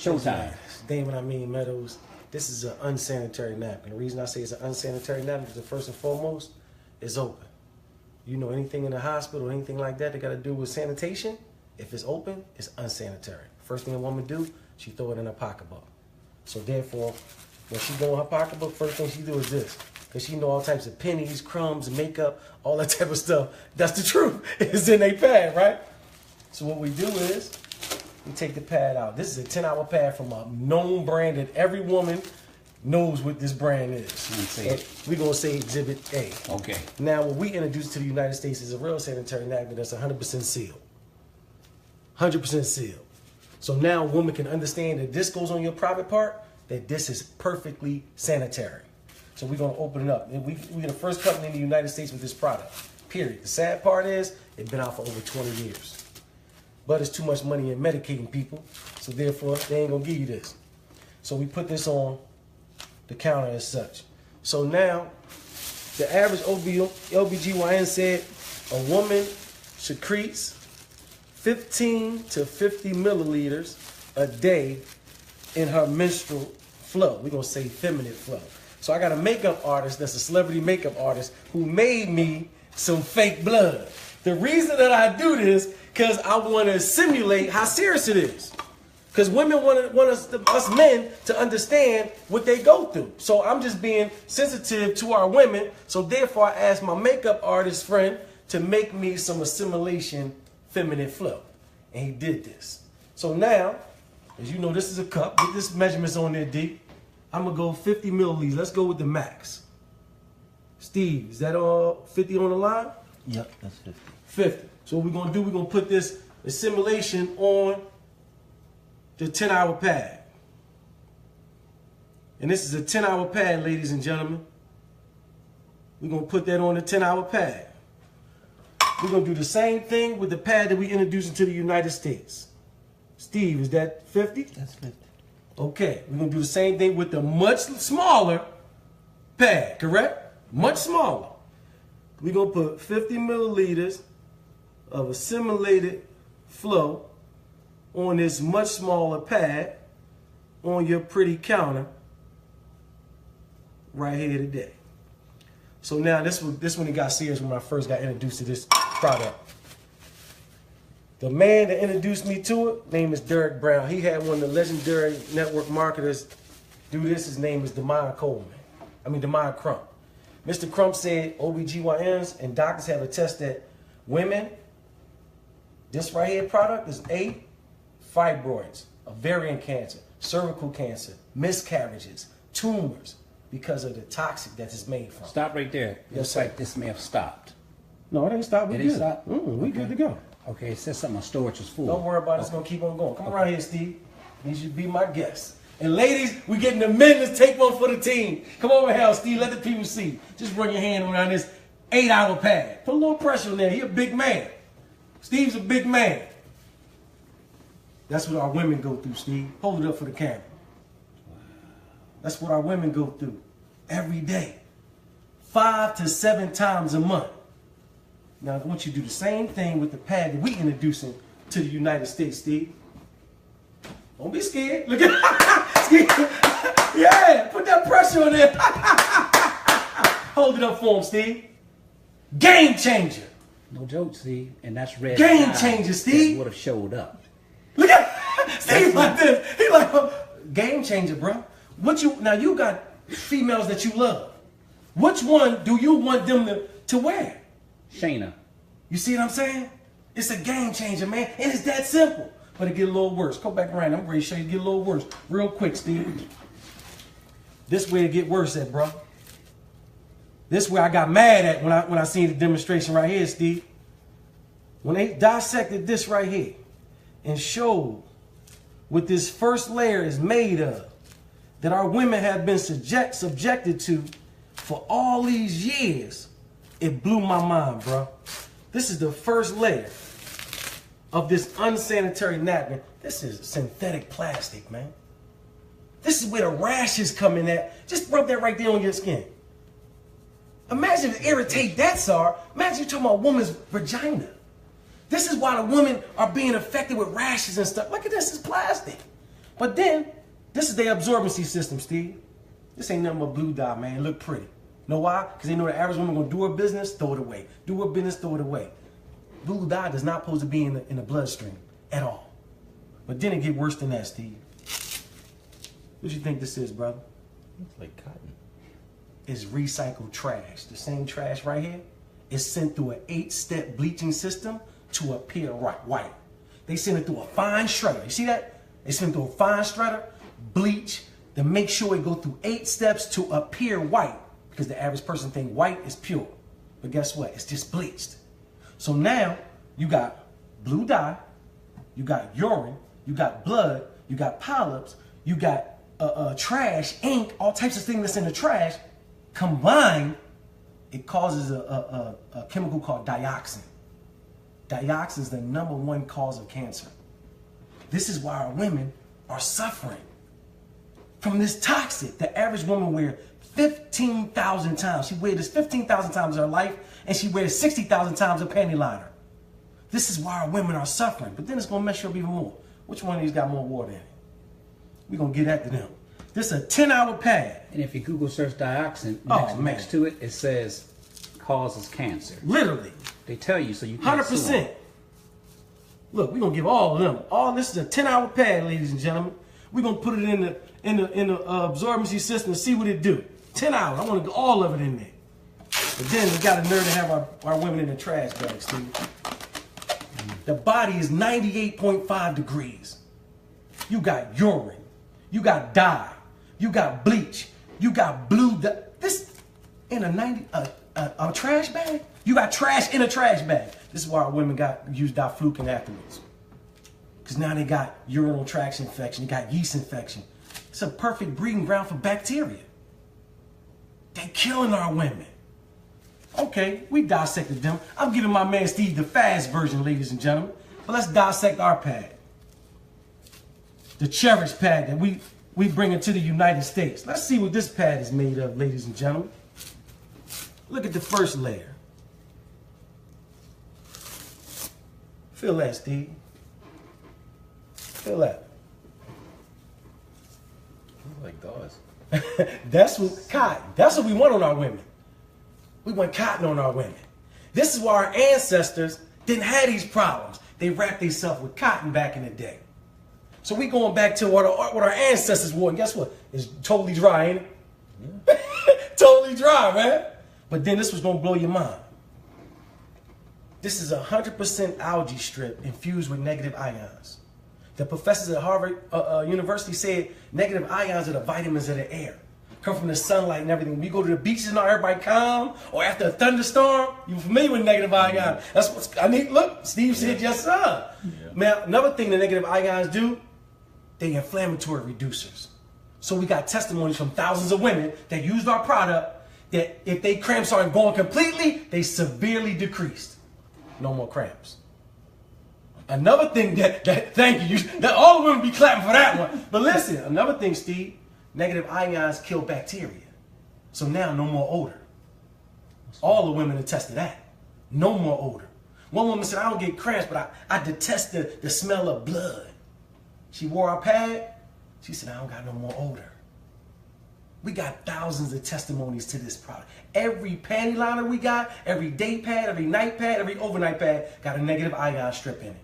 Showtime. Damon, I mean Meadows. This is an unsanitary napkin. The reason I say it's an unsanitary napkin is first and foremost, it's open. You know, anything in the hospital, anything like that got to do with sanitation, if it's open, it's unsanitary. First thing a woman do, she throw it in her pocketbook. So therefore, when she go in her pocketbook, first thing she do is this. Because she know all types of pennies, crumbs, makeup, all that type of stuff. That's the truth. It's in a pad, right? So what we do is, we take the pad out. This is a 10-hour pad from a known brand that every woman knows what this brand is. We're going to say Exhibit A. Okay. Now, what we introduced to the United States is a real sanitary napkin that's 100% sealed. 100% sealed. So now a woman can understand that this goes on your private part, that this is perfectly sanitary. So we're going to open it up. And we're the first company in the United States with this product, period. The sad part is, it's been out for over 20 years. But it's too much money in medicating people, so therefore, they ain't going to give you this. So we put this on the counter as such. So now, the average OBGYN said a woman secretes 15 to 50 milliliters a day in her menstrual flow. We're going to say feminine flow. So I got a makeup artist that's a celebrity makeup artist who made me some fake blood. The reason that I do this, because I want to simulate how serious it is. Because women want us men to understand what they go through. So I'm just being sensitive to our women. So therefore, I asked my makeup artist friend to make me some assimilation feminine flow. And he did this. So now, as you know, this is a cup. Get this measurements on there, D. I'm going to go 50 milliliters. Let's go with the max. Steve, is that all 50 on the line? Yep, that's 50. 50. So what we're going to do, we're going to put this assimilation on the 10-hour pad. And this is a 10-hour pad, ladies and gentlemen. We're going to put that on the 10-hour pad. We're going to do the same thing with the pad that we introduced into the United States. Steve, is that 50? That's 50. Okay, we're going to do the same thing with the much smaller pad, correct? Much smaller. We're going to put 50 milliliters of assimilated flow on this much smaller pad on your pretty counter right here today. So now this one it got serious when I first got introduced to this product. The man that introduced me to it, name is Derek Brown. He had one of the legendary network marketers do this. His name is Demond Crump. Mr. Crump said OBGYNs and doctors have attested that women, this right here product is fibroids, ovarian cancer, cervical cancer, miscarriages, tumors, because of the toxic that it's made from. Stop right there. It looks like this may have stopped. No, it ain't stopped. We It good. ain't stopped? We good to go. Okay, it says something on storage was full. Don't worry about it. It's going to keep on going. Come around here, Steve. You should be my guest. And ladies, we getting the men to take one for the team. Come over here, Steve. Let the people see. Just bring your hand around this 8-hour pad. Put a little pressure on there. He a big man. Steve's a big man. That's what our women go through, Steve. Hold it up for the camera. That's what our women go through every day. 5 to 7 times a month. Now, I want you to do the same thing with the pad that we introducing to the United States, Steve. Don't be scared. Look at Steve. Yeah, put that pressure on there. Hold it up for him, Steve. Game changer. No joke, Steve. And that's red. Game changer, Steve. Would have showed up. Look at Steve like this. He like, game changer, bro. Now you got females that you love. Which one do you want them to wear? Shayna. You see what I'm saying? It's a game changer, man. And it's that simple. But it get a little worse. Go back around. I'm ready to show you it get a little worse. Real quick, Steve. This way it get worse at, bro. This where I got mad at when I seen the demonstration right here, Steve. When they dissected this right here and showed what this first layer is made of, that our women have been subjected to for all these years, it blew my mind, bro. This is the first layer of this unsanitary napkin. This is synthetic plastic, man. This is where the rashes come in at. Just rub that right there on your skin. Imagine if it irritate that, sir. Imagine you talking about a woman's vagina. This is why the women are being affected with rashes and stuff. Look at this, it's plastic. But then, this is their absorbency system, Steve. This ain't nothing but blue dye, man. It look pretty. Know why? Because they know the average woman gonna do her business, throw it away. Do her business, throw it away. Blue dye does not supposed to be in the bloodstream at all. But then it get worse than that, Steve. What you think this is, brother? It's like cotton. It's recycled trash. The same trash right here is sent through an 8-step bleaching system to appear white. They send it through a fine shredder. You see that? They send it through a fine shredder, bleach, to make sure it go through 8 steps to appear white. Because the average person think white is pure. But guess what? It's just bleached. So now you got blue dye, you got urine, you got blood, you got polyps, you got trash, ink, all types of things that's in the trash. Combined, it causes a chemical called dioxin. Dioxin is the #1 cause of cancer. This is why our women are suffering from this toxic. The average woman wears 15,000 times. She wears this 15,000 times in her life, and she wears 60,000 times a panty liner. This is why our women are suffering. But then it's going to mess you up even more. Which one of these got more water in it? We're going to get after them. This is a 10-hour pad. And if you Google search dioxin, next to it, it says causes cancer. Literally. They tell you so you can't 100%. Look, we're going to give all of them. All this is a 10-hour pad, ladies and gentlemen. We're going to put it in the absorbency system and see what it do. 10 hours. I want to get all of it in there. But then we got a nerve to have our women in the trash bags, Steve. The body is 98.5 degrees. You got urine. You got dye. You got bleach. You got blue dye. This in a trash bag? You got trash in a trash bag. This is why our women use diflucan afterwards. Because now they got urinary tract infection. They got yeast infection. It's a perfect breeding ground for bacteria. They killing our women. Okay, we dissected them. I'm giving my man Steve the fast version, ladies and gentlemen. But let's dissect our pad. The CHERISH pad that we bring into the United States. Let's see what this pad is made of, ladies and gentlemen. Look at the first layer. Feel that, Steve. Feel that. Like those. That's what cotton. That's what we want on our women. We want cotton on our women. This is why our ancestors didn't have these problems. They wrapped themselves with cotton back in the day. So we going back to what our ancestors wore. And guess what? It's totally dry, ain't it? Yeah. Totally dry, man. But then this was going to blow your mind. This is 100% algae strip infused with negative ions. The professors at Harvard University said negative ions are the vitamins of the air. Come from the sunlight and everything. When you go to the beaches and all, everybody calm, or after a thunderstorm, you're familiar with negative ions. That's what I need. Look, Steve said yes, sir. Yeah. Now, another thing the negative ions do, they inflammatory reducers. So we got testimonies from thousands of women that used our product that if they cramps aren't going completely, they severely decreased. No more cramps. Another thing thank you, that all the women be clapping for that one. But listen, another thing, Steve, negative ions kill bacteria. So now no more odor. All the women attest to that. No more odor. One woman said, I don't get cramps, but I detest the smell of blood. She wore our pad. She said, I don't got no more odor. We got thousands of testimonies to this product. Every panty liner we got, every day pad, every night pad, every overnight pad got a negative ion strip in it.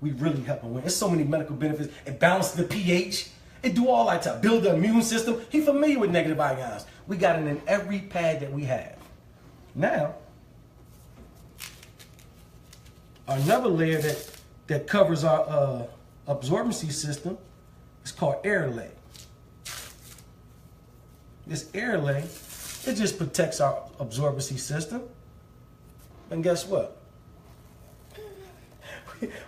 We really help them win. There's so many medical benefits. It balances the pH. It do all that to build the immune system. He's familiar with negative ions. We got it in every pad that we have. Now, another layer that covers our absorbency system is called air lay. This air lay, it just protects our absorbency system. And guess what?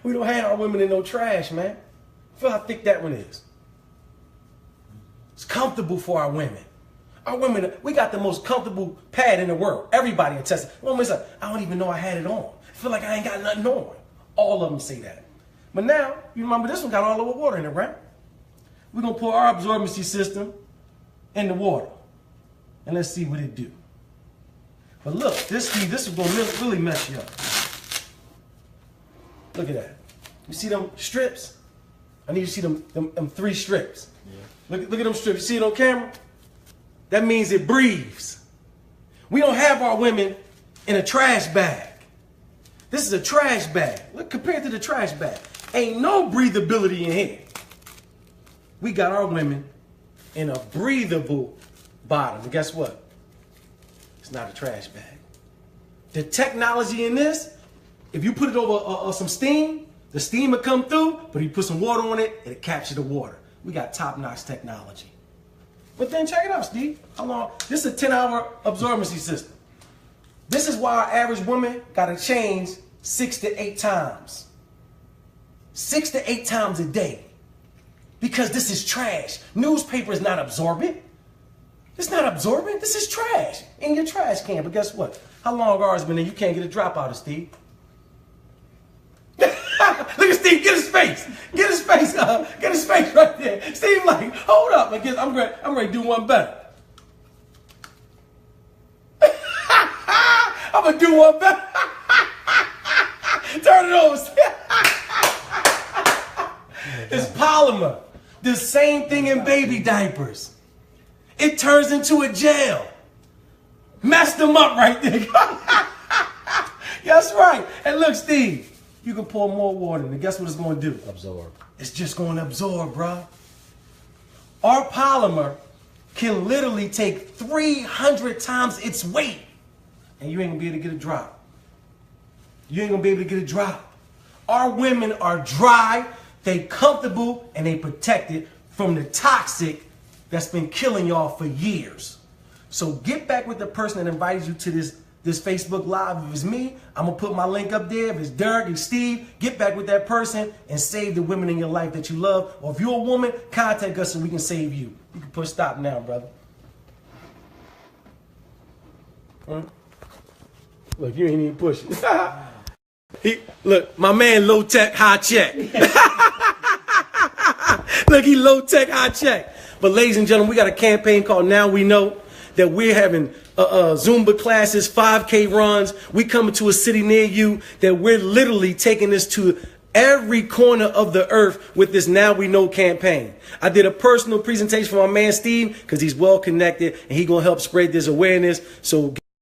We don't have our women in no trash, man. Feel how thick that one is. It's comfortable for our women. Our women, we got the most comfortable pad in the world. Everybody attests. Women's like, I don't even know I had it on. I feel like I ain't got nothing on. All of them say that. But now, you remember this one got all over water in it, right? We're going to pour our absorbency system in the water. And let's see what it do. But look, this is going to really mess you up. Look at that. You see them strips? I need you to see them 3 strips. Yeah. Look at them strips. You see it on camera? That means it breathes. We don't have our women in a trash bag. This is a trash bag. Look, compared to the trash bag, ain't no breathability in here. We got our women in a breathable bottom. And guess what? It's not a trash bag. The technology in this, if you put it over some steam, the steam will come through, but if you put some water on it, it'll capture the water. We got top-notch technology. But then check it out, Steve. How long? This is a 10-hour absorbency system. This is why our average woman got to change 6 to 8 times. 6 to 8 times a day. Because this is trash. Newspaper is not absorbent. It's not absorbent. This is trash in your trash can. But guess what? How long ours been in? You can't get a drop out of Steve. Look at Steve. Get his face. Get his face. Get his face right there. Steve, like, hold up. I'm ready to do one better. I'm gonna do one better. Turn it over. It's polymer. The same thing in baby diapers. It turns into a gel. Messed them up right there. That's right. And look, Steve, you can pour more water in it. Guess what it's going to do? Absorb. It's just going to absorb, bro. Our polymer can literally take 300 times its weight. And you ain't going to be able to get a drop. You ain't going to be able to get a drop. Our women are dry, they comfortable, and they protected from the toxic that's been killing y'all for years. So get back with the person that invited you to this Facebook Live. If it's me, I'm going to put my link up there. If it's Derek and Steve, get back with that person and save the women in your life that you love. Or if you're a woman, contact us so we can save you. You can push stop now, brother. Look, you ain't even pushing. Look, my man low tech, high check. Look, he low tech, high check. But ladies and gentlemen, we got a campaign called Now We Know, that we're having Zumba classes, 5K runs. We coming to a city near you, that we're literally taking this to every corner of the earth with this Now We Know campaign. I did a personal presentation for my man Steve because he's well connected and he's going to help spread this awareness. So